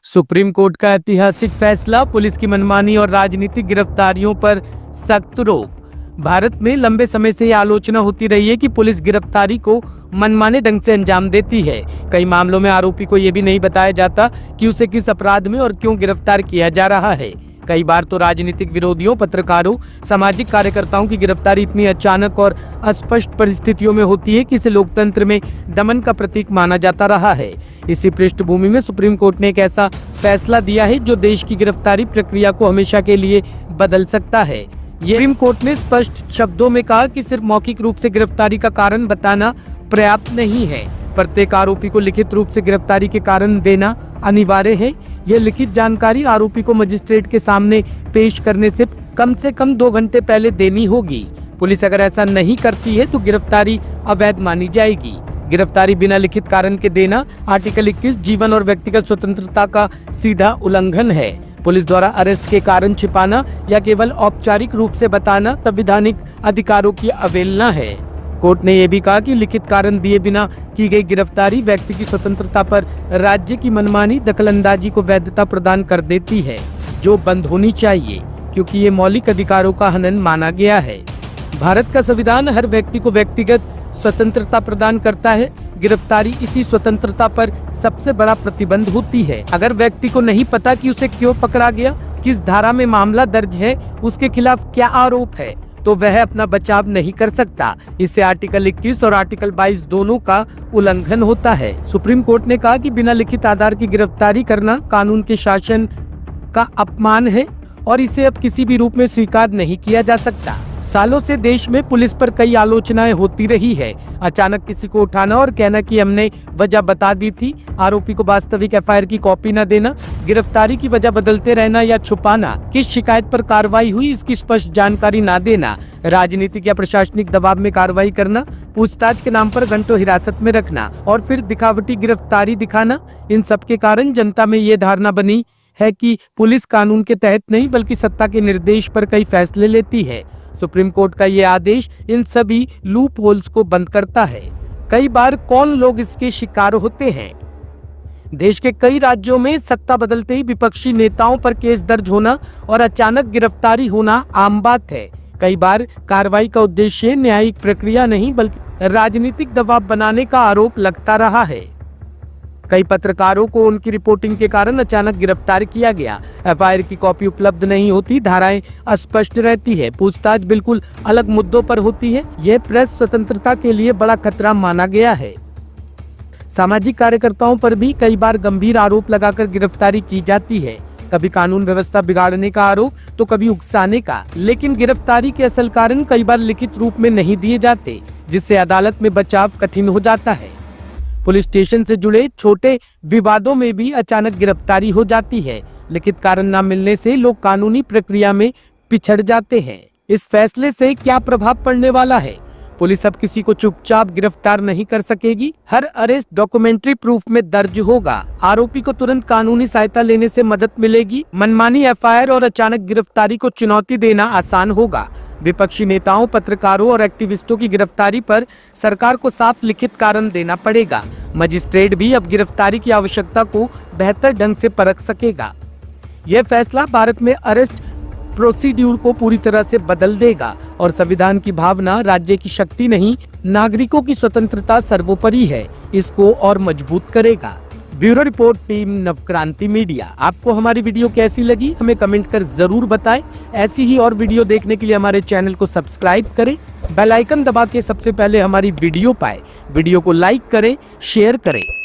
Supreme court का ऐतिहासिक फैसला, पुलिस की मनमानी और राजनीतिक गिरफ्तारियों पर सख्त रोक। भारत में लंबे समय से यह आलोचना होती रही है कि पुलिस गिरफ्तारी को मनमाने ढंग से अंजाम देती है। कई मामलों में आरोपी को यह भी नहीं बताया जाता कि उसे किस अपराध में और क्यों गिरफ्तार किया जा रहा है। कई बार तो राजनीतिक विरोधियों, पत्रकारों, सामाजिक कार्यकर्ताओं की गिरफ्तारी इतनी अचानक और अस्पष्ट परिस्थितियों में होती है कि इसे लोकतंत्र में दमन का प्रतीक माना जाता रहा है। इसी पृष्ठभूमि में सुप्रीम कोर्ट ने एक ऐसा फैसला दिया है जो देश की गिरफ्तारी प्रक्रिया को हमेशा के लिए बदल सकता है। सुप्रीम कोर्ट ने स्पष्ट शब्दों में कहा कि सिर्फ मौखिक रूप से गिरफ्तारी का कारण बताना पर्याप्त नहीं है। प्रत्येक आरोपी को लिखित रूप से गिरफ्तारी के कारण देना अनिवार्य है। यह लिखित जानकारी आरोपी को मजिस्ट्रेट के सामने पेश करने से कम 2 घंटे पहले देनी होगी। पुलिस अगर ऐसा नहीं करती है तो गिरफ्तारी अवैध मानी जाएगी। गिरफ्तारी बिना लिखित कारण के देना आर्टिकल 21 जीवन और व्यक्तिगत स्वतंत्रता का सीधा उल्लंघन है। पुलिस द्वारा अरेस्ट के कारण छिपाना या केवल औपचारिक रूप से बताना संवैधानिक अधिकारों की अवहेलना है। कोर्ट ने यह भी कहा कि लिखित कारण दिए बिना की गई गिरफ्तारी व्यक्ति की स्वतंत्रता पर राज्य की मनमानी दखलंदाजी को वैधता प्रदान कर देती है, जो बंद होनी चाहिए, क्योंकि ये मौलिक अधिकारों का हनन माना गया है। भारत का संविधान हर व्यक्ति को व्यक्तिगत स्वतंत्रता प्रदान करता है। गिरफ्तारी इसी स्वतंत्रता पर सबसे बड़ा प्रतिबंध होती है। अगर व्यक्ति को नहीं पता कि उसे क्यों पकड़ा गया, किस धारा में मामला दर्ज है, उसके खिलाफ क्या आरोप है, तो वह अपना बचाव नहीं कर सकता। इससे आर्टिकल 21 और आर्टिकल 22 दोनों का उल्लंघन होता है। सुप्रीम कोर्ट ने कहा कि बिना लिखित आधार की गिरफ्तारी करना कानून के शासन का अपमान है और इसे अब किसी भी रूप में स्वीकार नहीं किया जा सकता। सालों से देश में पुलिस पर कई आलोचनाएं होती रही है। अचानक किसी को उठाना और कहना कि हमने वजह बता दी थी, आरोपी को वास्तविक एफआईआर की कॉपी न देना, गिरफ्तारी की वजह बदलते रहना या छुपाना, किस शिकायत पर कार्रवाई हुई इसकी स्पष्ट जानकारी न देना, राजनीतिक या प्रशासनिक दबाव में कार्रवाई करना, पूछताछ के नाम पर घंटों हिरासत में रखना और फिर दिखावटी गिरफ्तारी दिखाना। इन सब के कारण जनता में ये धारणा बनी है कि पुलिस कानून के तहत नहीं बल्कि सत्ता के निर्देश पर कई फैसले लेती है। सुप्रीम कोर्ट का ये आदेश इन सभी लूप होल्स को बंद करता है। कई बार कौन लोग इसके शिकार होते हैं? देश के कई राज्यों में सत्ता बदलते ही विपक्षी नेताओं पर केस दर्ज होना और अचानक गिरफ्तारी होना आम बात है। कई बार कार्रवाई का उद्देश्य न्यायिक प्रक्रिया नहीं बल्कि राजनीतिक दबाव बनाने का आरोप लगता रहा है। कई पत्रकारों को उनकी रिपोर्टिंग के कारण अचानक गिरफ्तार किया गया। एफआईआर की कॉपी उपलब्ध नहीं होती, धाराएं अस्पष्ट रहती है, पूछताछ बिल्कुल अलग मुद्दों पर होती है। यह प्रेस स्वतंत्रता के लिए बड़ा खतरा माना गया है। सामाजिक कार्यकर्ताओं पर भी कई बार गंभीर आरोप लगाकर गिरफ्तारी की जाती है। कभी कानून व्यवस्था बिगाड़ने का आरोप तो कभी उकसाने का। लेकिन गिरफ्तारी के असल कारण कई बार लिखित रूप में नहीं दिए जाते, जिससे अदालत में बचाव कठिन हो जाता है। पुलिस स्टेशन से जुड़े छोटे विवादों में भी अचानक गिरफ्तारी हो जाती है। लिखित कारण न मिलने से लोग कानूनी प्रक्रिया में पिछड़ जाते हैं। इस फैसले से क्या प्रभाव पड़ने वाला है? पुलिस अब किसी को चुपचाप गिरफ्तार नहीं कर सकेगी। हर अरेस्ट डॉक्यूमेंट्री प्रूफ में दर्ज होगा। आरोपी को तुरंत कानूनी सहायता लेने से मदद मिलेगी। मनमानी एफआईआर और अचानक गिरफ्तारी को चुनौती देना आसान होगा। विपक्षी नेताओं, पत्रकारों और एक्टिविस्टों की गिरफ्तारी पर सरकार को साफ लिखित कारण देना पड़ेगा। मजिस्ट्रेट भी अब गिरफ्तारी की आवश्यकता को बेहतर ढंग से परख सकेगा। यह फैसला भारत में अरेस्ट प्रोसीड्यूर को पूरी तरह से बदल देगा और संविधान की भावना, राज्य की शक्ति नहीं, नागरिकों की स्वतंत्रता सर्वोपरि है, इसको और मजबूत करेगा। Bureau report, team Navkranti media. आपको हमारी वीडियो कैसी लगी हमें कमेंट कर जरूर बताएं। ऐसी ही और वीडियो देखने के लिए हमारे चैनल को सब्सक्राइब करें, बेल आइकन दबा के सबसे पहले हमारी वीडियो पाएं। वीडियो को लाइक करें, शेयर करें।